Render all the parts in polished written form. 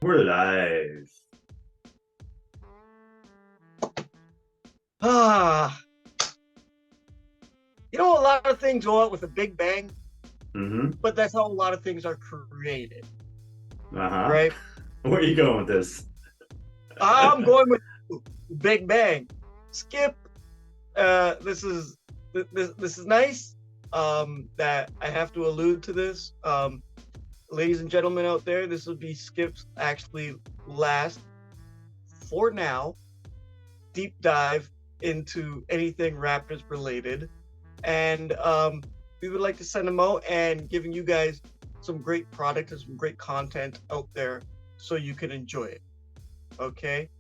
We're live. Ah, a lot of things go out with a big bang, but that's how a lot of things are created, right? Where are you going with this? I'm going with Big Bang. Skip. This is nice. That I have to allude to this. Ladies and gentlemen out there, this will be Skip's actually last, for now, deep dive into anything Raptors related. And we would like to send them out and giving you guys some great product and some great content out there so you can enjoy it. Okay?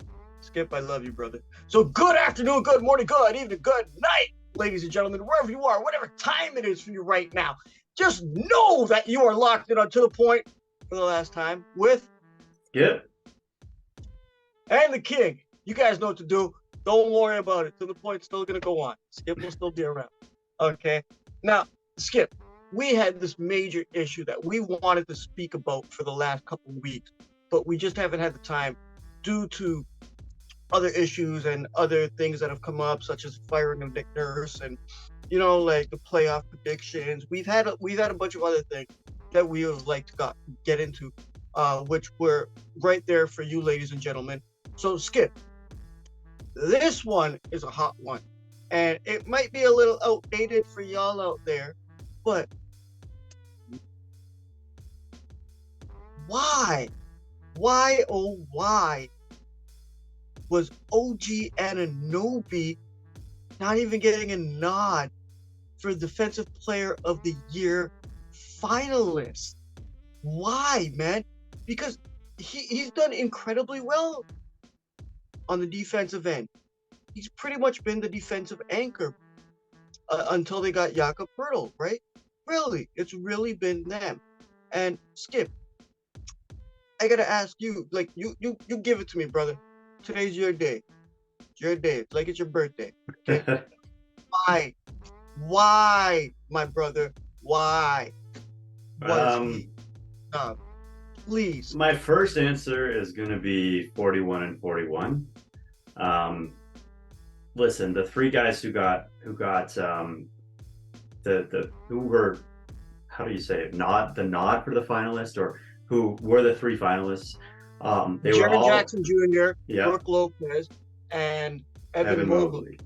Skip, I love you, brother. So good afternoon, good morning, good evening, good night, ladies and gentlemen, wherever you are, whatever time it is for you right now. Just know that you are locked in on To The Point for the last time with Skip and the King. You guys know what to do. Don't worry about it. To The Point's still going to go on. Skip will still be around. Okay? Now, Skip, we had this major issue that we wanted to speak about for the last couple of weeks, but we just haven't had the time due to other issues and other things that have come up, such as firing of Nick Nurse and, like the playoff predictions. We've had a bunch of other things that we would like to get into, which were right there for you, ladies and gentlemen. So, Skip, this one is a hot one, and it might be a little outdated for y'all out there, but why was OG Anunoby not even getting a nod for Defensive Player of the Year finalist? Why, man? Because he's done incredibly well on the defensive end. He's pretty much been the defensive anchor until they got Jakob Poeltl, right? Really, it's really been them. And Skip, I gotta ask you, like, you give it to me, brother. Today's your day. It's your day. It's like it's your birthday. Okay? Why, my brother? Why was he? Please. My first answer is going to be 41 and 41. Listen, the three guys who were how do you say it? The nod for the finalist, or who were the three finalists? They were all Jackson Jr., Brooke Lopez, and Evan Mobley.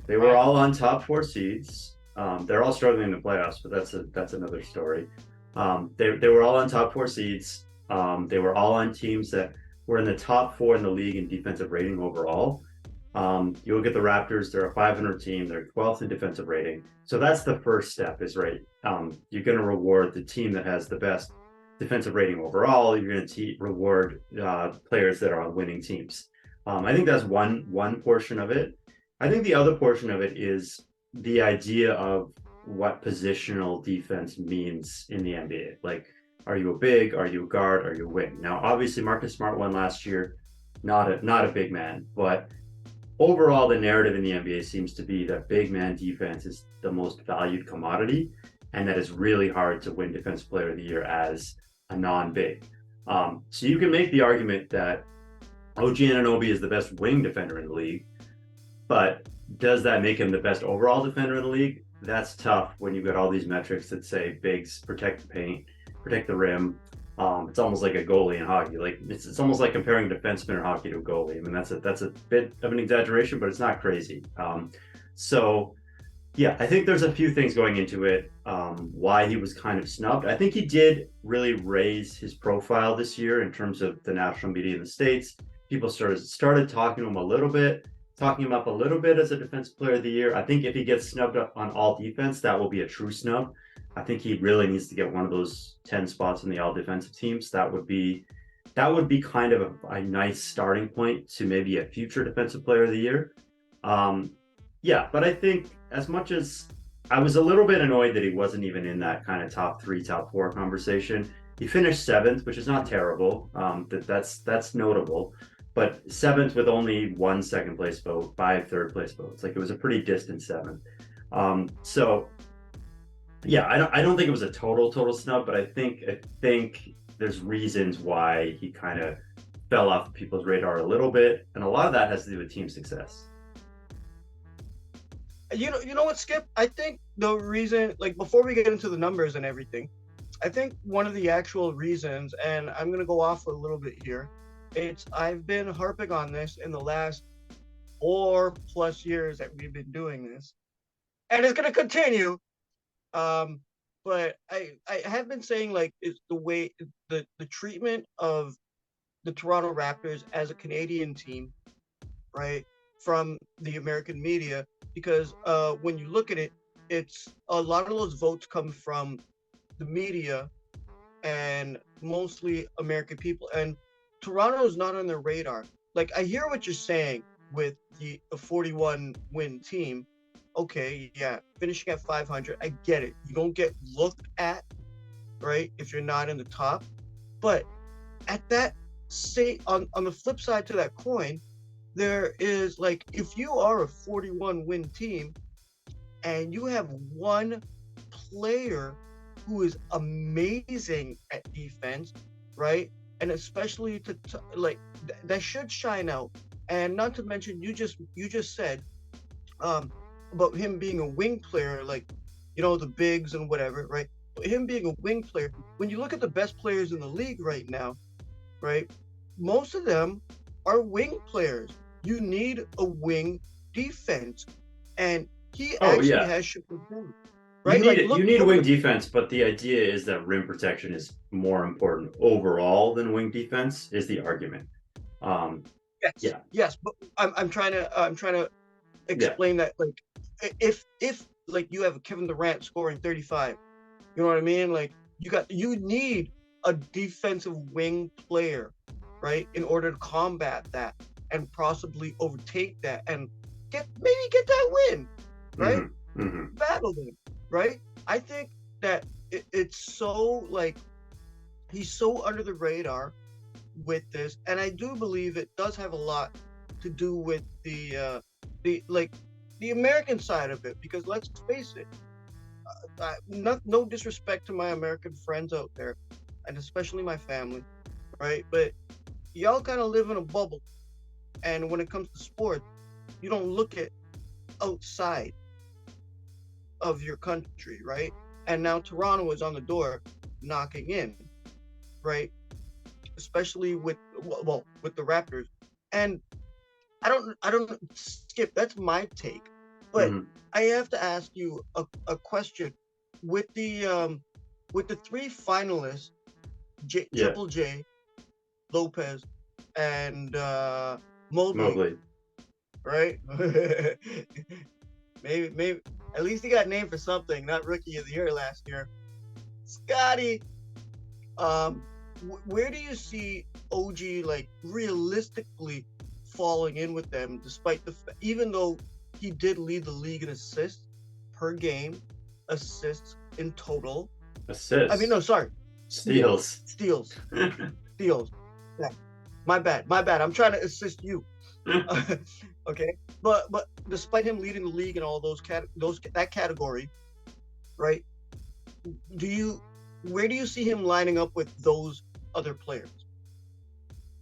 They were all on top four seeds. They're all struggling in the playoffs, but that's another story. They were all on top four seeds. They were all on teams that were in the top four in the league in defensive rating overall. You look at the Raptors, they're a 500 team, they're 12th in defensive rating. So that's the first step, is right. You're going to reward the team that has the best defensive rating overall. You're going to reward players that are on winning teams. I think that's one portion of it. I think the other portion of it is the idea of what positional defense means in the NBA. Like, are you a big? Are you a guard? Are you a wing? Now, obviously, Marcus Smart won last year, not a big man, but overall, the narrative in the NBA seems to be that big man defense is the most valued commodity, and that it's really hard to win Defensive Player of the Year as a non-big. So you can make the argument that OG Anunoby is the best wing defender in the league, but does that make him the best overall defender in the league? That's tough when you've got all these metrics that say bigs protect the paint, protect the rim. It's almost like a goalie in hockey. Like it's almost like comparing a defenseman in hockey to a goalie. I mean, that's a bit of an exaggeration, but it's not crazy. So yeah, I think there's a few things going into it. Why he was kind of snubbed. I think he did really raise his profile this year in terms of the national media in the States. People started talking to him a little bit, talking him up a little bit as a Defensive Player of the Year. I think if he gets snubbed up on all defense, that will be a true snub. I think he really needs to get one of those 10 spots in the all defensive teams. That would be kind of a nice starting point to maybe a future Defensive Player of the Year. Yeah, but I think as much as I was a little bit annoyed that he wasn't even in that kind of top 3, top 4 conversation. He finished 7th, which is not terrible. That's notable. But 7th with only 1 second place vote, 5 third place votes. Like, it was a pretty distant 7th. So yeah, I don't think it was a total snub, but I think there's reasons why he kind of fell off people's radar a little bit, and a lot of that has to do with team success. You know what, Skip? I think the reason, like, before we get into the numbers and everything, I think one of the actual reasons, and I'm gonna go off a little bit here, I've been harping on this in the last 4+ years that we've been doing this, and it's gonna continue. But I have been saying, like, it's the way the treatment of the Toronto Raptors as a Canadian team, right, from the American media, because when you look at it, it's a lot of those votes come from the media and mostly American people, and Toronto is not on their radar. Like, I hear what you're saying with the 41 win team. Okay, yeah, finishing at 500, I get it. You don't get looked at, right, if you're not in the top. But at that, say, on the flip side to that coin, there is, like, if you are a 41 win team and you have one player who is amazing at defense, right? And especially like that should shine out. And not to mention, you just said about him being a wing player, like, the bigs and whatever, right? But him being a wing player, when you look at the best players in the league right now, right? Most of them are wing players. You need a wing defense, and he actually has shit to do. Right? You need wing defense, but the idea is that rim protection is more important overall than wing defense, is the argument. Yes, but I'm trying to explain that, like, if like you have Kevin Durant scoring 35, you know what I mean? Like, you need a defensive wing player, right, in order to combat that and possibly overtake that and get that win, right? Mm-hmm. Battle them, right? I think that it's so, like, he's so under the radar with this, and I do believe it does have a lot to do with the American side of it, because let's face it, no disrespect to my American friends out there, and especially my family, right? But y'all kind of live in a bubble, and when it comes to sports, you don't look at outside of your country, right? And now Toronto is on the door knocking in, right? Especially with the Raptors. And I don't Skip, that's my take. But I have to ask you a question. With the three finalists, Triple J, Lopez, and Mobley, right? maybe at least he got named for something, not Rookie of the Year last year. Scotty, where do you see OG, like, realistically falling in with them, despite even though he did lead the league in assists per game, assists in total. Assists. I mean, no, sorry. Steals. Steals. Yeah. My bad. I'm trying to assist you. Okay, but despite him leading the league in all that category, right? Where do you see him lining up with those other players?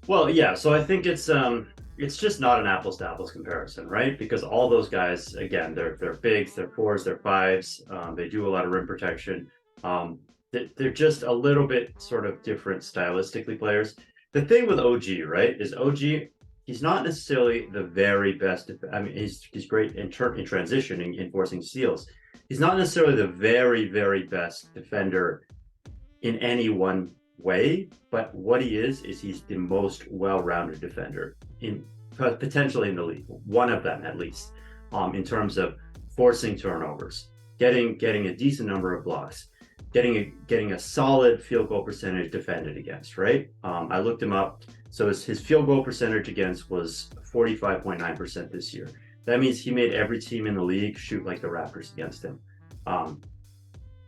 Well, yeah. So I think it's just not an apples to apples comparison, right? Because all those guys, again, they're bigs, they're fours, they're fives. They do a lot of rim protection. They're just a little bit sort of different stylistically players. The thing with OG, right, is OG, he's not necessarily the very best. I mean, he's great in transitioning, in forcing steals. He's not necessarily the very, very best defender in any one way, but what he is he's the most well-rounded defender potentially in the league. One of them, at least, in terms of forcing turnovers, getting a decent number of blocks, getting a solid field goal percentage defended against, right? I looked him up. So his field goal percentage against was 45.9% this year. That means he made every team in the league shoot like the Raptors against him,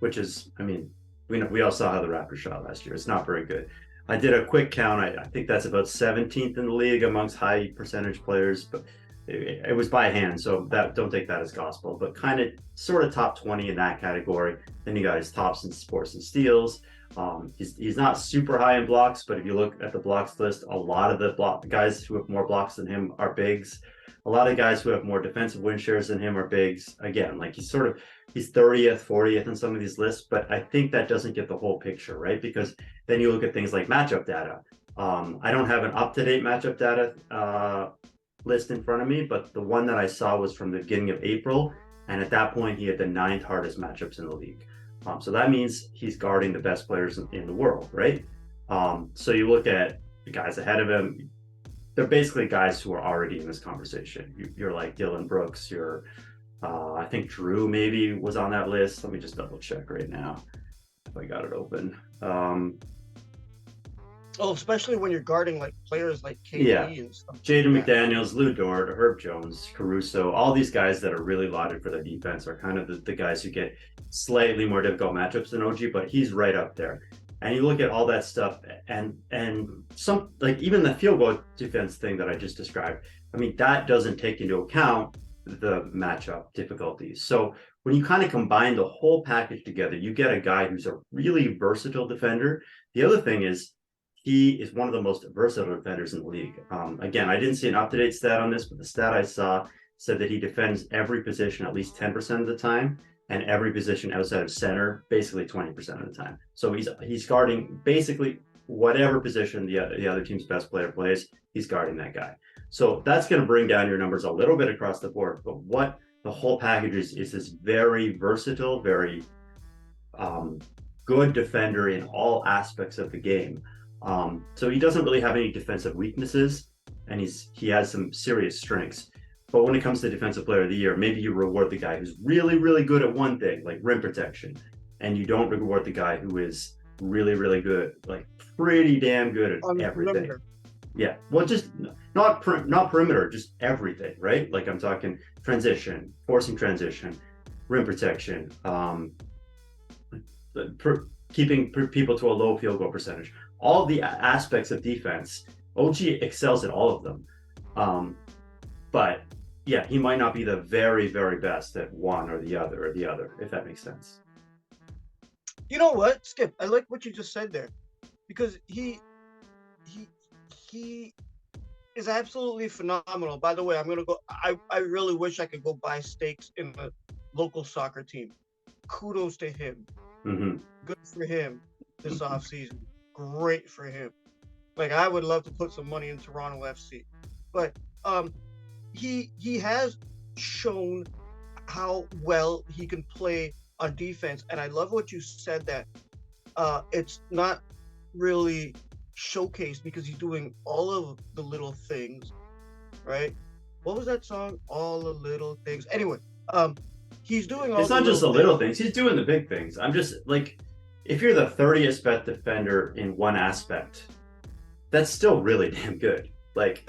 which is, I mean, we all saw how the Raptors shot last year. It's not very good. I did a quick count. I think that's about 17th in the league amongst high percentage players, but it was by hand, so don't take that as gospel, but kind of sort of top 20 in that category. Then you got his tops in sports and steals. He's not super high in blocks, but if you look at the blocks list, a lot of the guys who have more blocks than him are bigs. A lot of guys who have more defensive win shares than him are bigs. Again, like he's 30th, 40th in some of these lists, but I think that doesn't get the whole picture, right? Because then you look at things like matchup data. I don't have an up-to-date matchup data list in front of me, but the one that I saw was from the beginning of April, and at that point he had the 9th hardest matchups in the league. So that means he's guarding the best players in the world, right? So you look at the guys ahead of him, they're basically guys who are already in this conversation. You're like Dylan Brooks, I think Drew maybe was on that list. Let me just double check right now if I got it open. Especially when you're guarding like players like KD and stuff. Jaden McDaniels, Lou Dort, Herb Jones, Caruso, all these guys that are really lauded for their defense are kind of the guys who get slightly more difficult matchups than OG, but he's right up there. And you look at all that stuff and some, like even the field goal defense thing that I just described, I mean, that doesn't take into account the matchup difficulties. So when you kind of combine the whole package together, you get a guy who's a really versatile defender. The other thing is he is one of the most versatile defenders in the league. Again, I didn't see an up-to-date stat on this, but the stat I saw said that he defends every position at least 10% of the time, and every position outside of center basically 20% of the time. So he's guarding basically whatever position the other team's best player plays, he's guarding that guy. So that's going to bring down your numbers a little bit across the board. But what the whole package is this very versatile, very good defender in all aspects of the game. So he doesn't really have any defensive weaknesses, and he has some serious strengths. But when it comes to defensive player of the year, maybe you reward the guy who's really, really good at one thing, like rim protection, and you don't reward the guy who is really, really good, like pretty damn good at everything. Perimeter. Yeah, well, just not perimeter, just everything, right? Like I'm talking transition, forcing transition, rim protection, keeping people to a low field goal percentage. All the aspects of defense, OG excels at all of them. But yeah, he might not be the very, very best at one or the other, if that makes sense. You know what, Skip? I like what you just said there, because he is absolutely phenomenal. By the way, I'm gonna go. I really wish I could go buy stakes in the local soccer team. Kudos to him. Mm-hmm. Good for him this offseason. Great for him. Like I would love to put some money in Toronto FC, but he has shown how well he can play on defense, and I love what you said that it's not really showcased because he's doing all of the little things, right? What was that song? All the little things. Anyway, he's doing all. It's not just the little things. He's doing the big things. I'm just like, if you're the 30th best defender in one aspect, that's still really damn good. Like,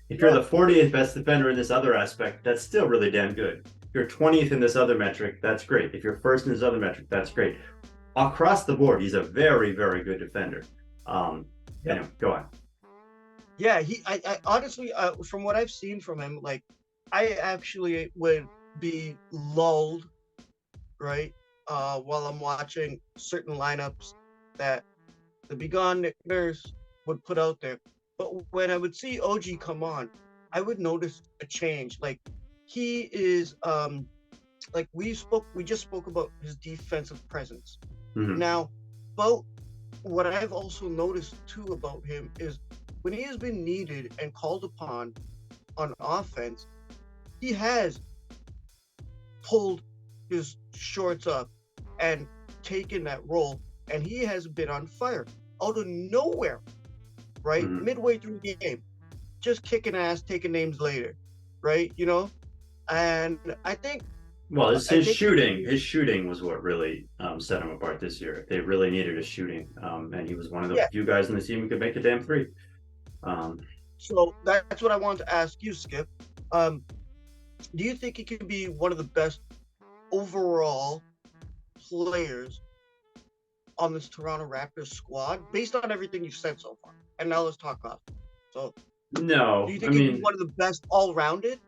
if you're the 40th best defender in this other aspect, that's still really damn good. If you're 20th in this other metric, that's great. If you're first in this other metric, that's great. Across the board, he's a very, very good defender. Anyway, go on. Yeah, I honestly, from what I've seen from him, like, I actually would be lulled, right, while I'm watching certain lineups that the Begone Nick Nurse would put out there. But when I would see OG come on, I would notice a change. Like, he is, like we just spoke about his defensive presence. Mm-hmm. Now, but what I've also noticed too about him is when he has been needed and called upon on offense, he has pulled his shorts up and taken that role, and he has been on fire out of nowhere, right? Mm-hmm. Midway through the game, just kicking ass, taking names later, right? You know, and I think. Well, his shooting was what really set him apart this year. They really needed a shooting, and he was one of the few guys in the team who could make a damn three. So that's what I wanted to ask you, Skip. Do you think he could be one of the best overall players on this Toronto Raptors squad, based on everything you've said so far? And now let's talk off. So, no, do you think he's one of the best all-rounded?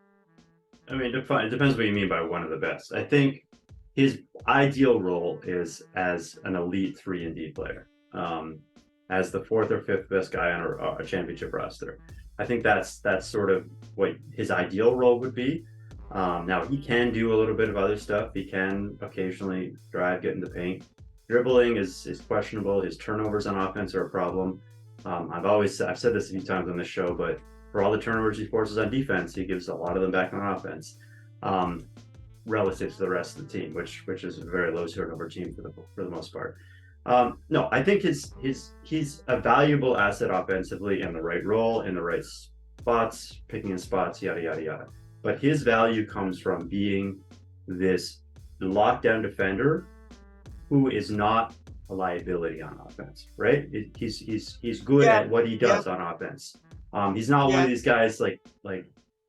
I mean, it depends what you mean by one of the best. I think his ideal role is as an elite 3-and-D player. as the fourth or fifth best guy on a championship roster. I think that's sort of what his ideal role would be. Now he can do a little bit of other stuff. He can occasionally drive, get in the paint. Dribbling is questionable. His turnovers on offense are a problem. I've said this a few times on this show, but for all the turnovers he forces on defense, he gives a lot of them back on offense, relative to the rest of the team, which is a very low turnover team for the most part. No, I think he's a valuable asset offensively in the right role, in the right spots, picking his spots, yada yada yada. But his value comes from being this lockdown defender who is not a liability on offense, right? He's good at what he does on offense. He's not one of these guys like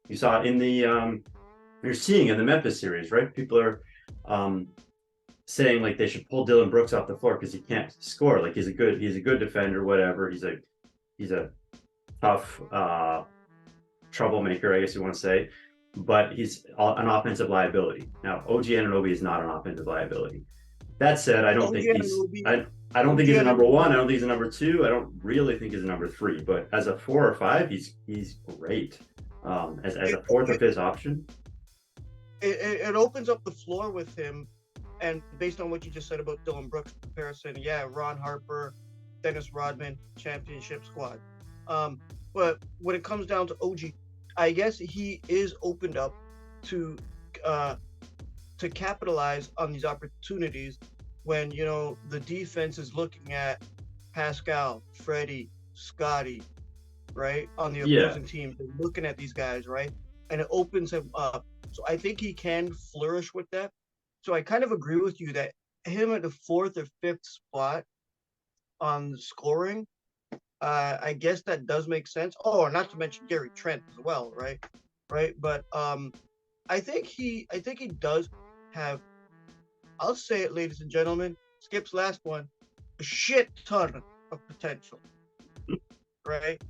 you saw in the you're seeing in the Memphis series, right? People are saying like they should pull Dylan Brooks off the floor because he can't score. Like he's a good defender, whatever. He's a tough troublemaker, I guess you want to say, but he's an offensive liability. Now, OG Anunoby is not an offensive liability. That said, I don't think he's a number one. I don't think he's a number two. I don't really think he's a number three. But as a 4 or 5, he's great. As a fourth or fifth option, it opens up the floor with him. And based on what you just said about Dylan Brooks comparison, Ron Harper, Dennis Rodman, championship squad. But when it comes down to OG, I guess he is opened up to capitalize on these opportunities when, the defense is looking at Pascal, Freddie, Scotty, right, on the opposing team. They're looking at these guys, right? And it opens him up. So I think he can flourish with that. So I kind of agree with you that him at the fourth or fifth spot on scoring, I guess that does make sense. Oh, not to mention Gary Trent as well, right? But I think he does have, I'll say it, ladies and gentlemen, Skip's last one, a shit ton of potential, right?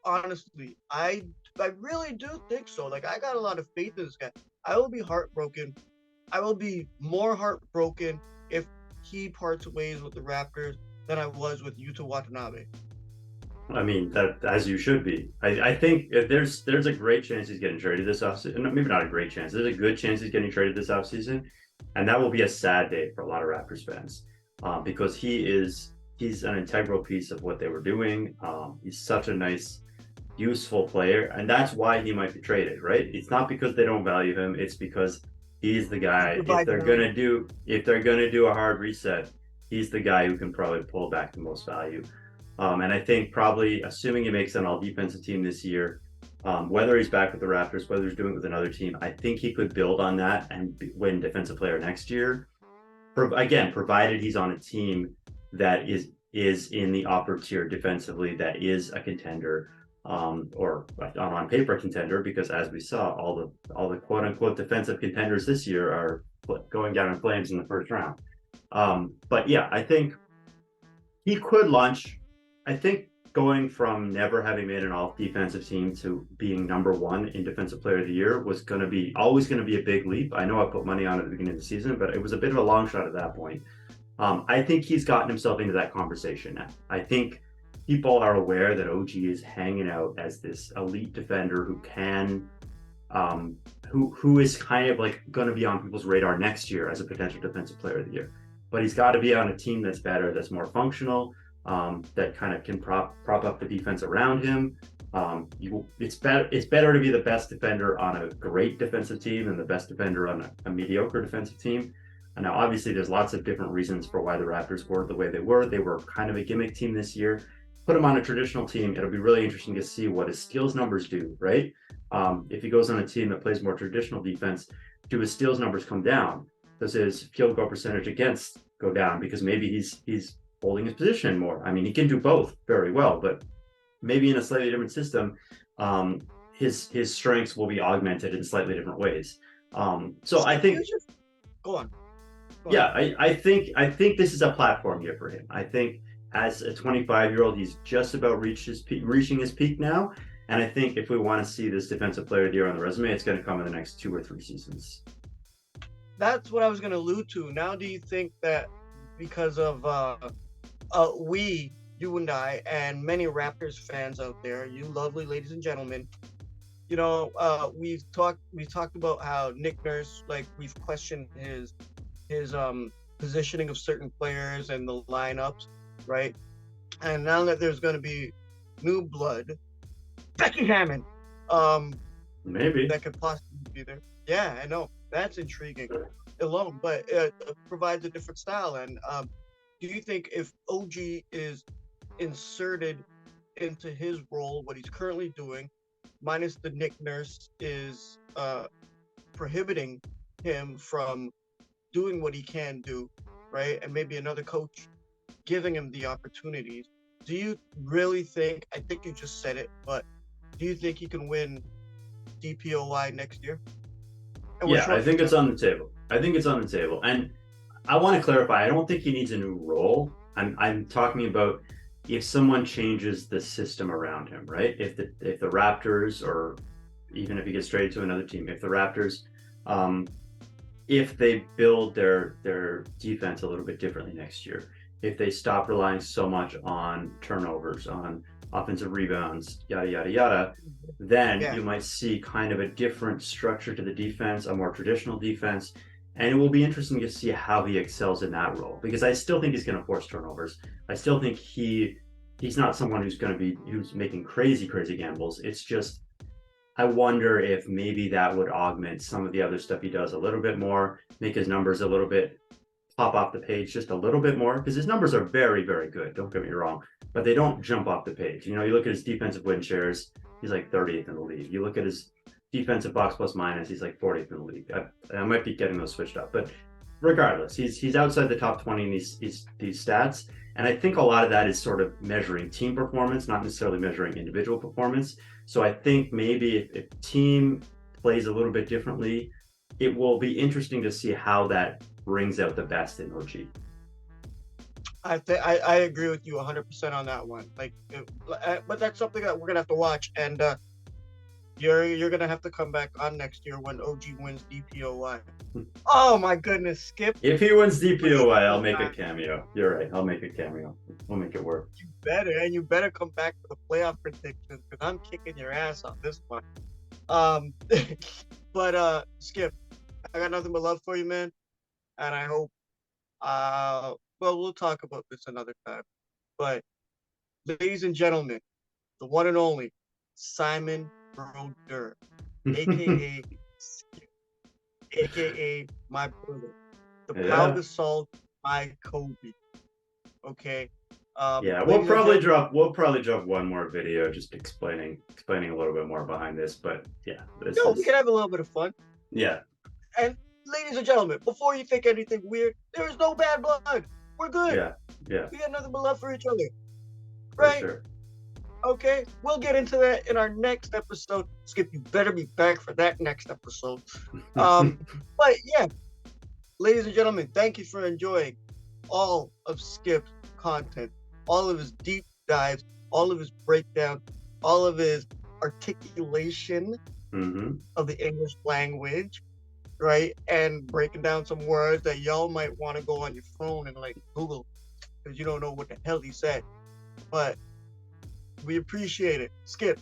Honestly, I really do think so. Like, I got a lot of faith in this guy. I will be heartbroken. I will be more heartbroken if he parts ways with the Raptors than I was with Yuta Watanabe. I mean, that as you should be. I think there's a great chance he's getting traded this offseason. Maybe not a great chance. There's a good chance he's getting traded this offseason. And that will be a sad day for a lot of Raptors fans, because he's an integral piece of what they were doing. He's such a nice, useful player. And that's why he might be traded, right? It's not because they don't value him. It's because he's the guy. If they're gonna do a hard reset, he's the guy who can probably pull back the most value. And I think probably, assuming he makes an all-defensive team this year, whether he's back with the Raptors, whether he's doing it with another team, I think he could build on that and win Defensive Player next year. Again, provided he's on a team that is in the upper tier defensively, that is a contender, or on paper contender, because as we saw, all the quote-unquote defensive contenders this year are going down in flames in the first round. But yeah, I think he could launch. I think going from never having made an all-defensive team to being number one in Defensive Player of the Year was always going to be a big leap. I know I put money on it at the beginning of the season, but it was a bit of a long shot at that point. I think he's gotten himself into that conversation now. I think people are aware that OG is hanging out as this elite defender who can, who is kind of like going to be on people's radar next year as a potential Defensive Player of the Year. But he's got to be on a team that's better, that's more functional, that kind of can prop up the defense around him. It's better to be the best defender on a great defensive team than the best defender on a mediocre defensive team. And now, obviously, there's lots of different reasons for why the Raptors were the way they were. They were kind of a gimmick team this year. Put him on a traditional team, it'll be really interesting to see what his steals numbers do, right? If he goes on a team that plays more traditional defense, do his steals numbers come down? Does his field goal percentage against go down because maybe he's holding his position more? I mean, he can do both very well, but maybe in a slightly different system, his strengths will be augmented in slightly different ways. So I think. Go on. Yeah, I think this is a platform year for him. I think as a 25-year-old, he's just about reaching his peak now. And I think if we want to see this Defensive Player of the Year on the resume, it's going to come in the next 2 or 3 seasons. That's what I was going to allude to. Now, do you think that because of you and I, and many Raptors fans out there, you lovely ladies and gentlemen, you know, we've talked about how Nick Nurse, like we've questioned his positioning of certain players and the lineups, right? And now that there's going to be new blood, Becky Hammond, um, Maybe. that could possibly be there. Yeah, I know that's intriguing alone, but it provides a different style. And do you think if OG is inserted into his role, what he's currently doing, minus the Nick Nurse is prohibiting him from doing what he can do, right? And maybe another coach giving him the opportunities. Do you really think? I think you just said it, but do you think he can win DPOY next year? And we're Yeah, I short for think it's time. on the table. I think it's on the table. And I want to clarify, I don't think he needs a new role. I'm talking about if someone changes the system around him, right? If the Raptors, or even if he gets traded to another team, if the Raptors, um, if they build their defense a little bit differently next year, if they stop relying so much on turnovers, on offensive rebounds, yada yada yada, then Yeah, you might see kind of a different structure to the defense, a more traditional defense. And it will be interesting to see how he excels in that role, because I still think he's going to force turnovers. I still think he's not someone who's making crazy gambles. It's just I wonder if maybe that would augment some of the other stuff he does a little bit more, make his numbers a little bit pop off the page just a little bit more, because his numbers are very good. Don't get me wrong, but they don't jump off the page. You know, you look at his defensive win shares, he's like 30th in the league. You look at his defensive box plus minus, he's like 40th in the league. I might be getting those switched up, but regardless, he's outside the top 20 in these stats. And I think a lot of that is sort of measuring team performance, not necessarily measuring individual performance. So I think maybe if team plays a little bit differently, it will be interesting to see how that brings out the best in OG. I agree with you 100% on that one. But that's something that we're gonna have to watch, and you're gonna have to come back on next year when OG wins DPOY. Oh my goodness, Skip! If he wins Please DPOY, I'll come make a back. cameo. You're right. I'll make a cameo. We'll make it work. You better come back for the playoff predictions because I'm kicking your ass on this one. Um, but Skip, I got nothing but love for you, man, and I hope well, we'll talk about this another time. But ladies and gentlemen, the one and only Simon Broder, aka Skip, aka my brother, the Pau Yeah. Gasol, my Kobe. Okay. Yeah, Ladies and gentlemen, we'll probably drop one more video just explaining a little bit more behind this. But yeah, this yo, we can is have a little bit of fun. yeah, And ladies and gentlemen, before you think anything weird, there is no bad blood. We're good. yeah, yeah, We got nothing but love for each other. for Right? sure. Okay, we'll get into that in our next episode. Skip, you better be back for that next episode. Um, but yeah, ladies and gentlemen, thank you for enjoying all of Skip's content, all of his deep dives, all of his breakdowns, all of his articulation hmm of the English language, right? And breaking down some words that y'all might want to go on your phone and like Google because you don't know what the hell he said. But we appreciate it. Skip,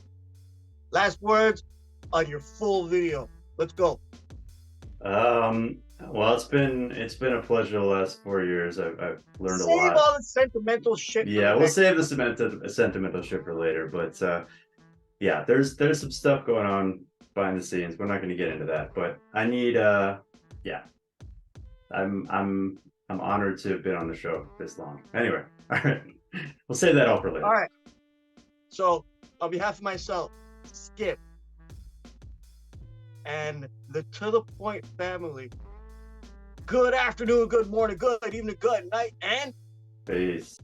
last words on your full video. Let's go. Well, it's been a pleasure the last 4 years. I've learned a Save lot. all the sentimental shit for Yeah, the we'll next. save the sentimental shit for later. But yeah, there's some stuff going on behind the scenes. We're not going to get into that. But I need yeah, I'm honored to have been on the show this long. Anyway, all right, we'll save that all for All later. right. So, on behalf of myself, Skip, and the To The Point family, good afternoon, good morning, good evening, good night, and Peace.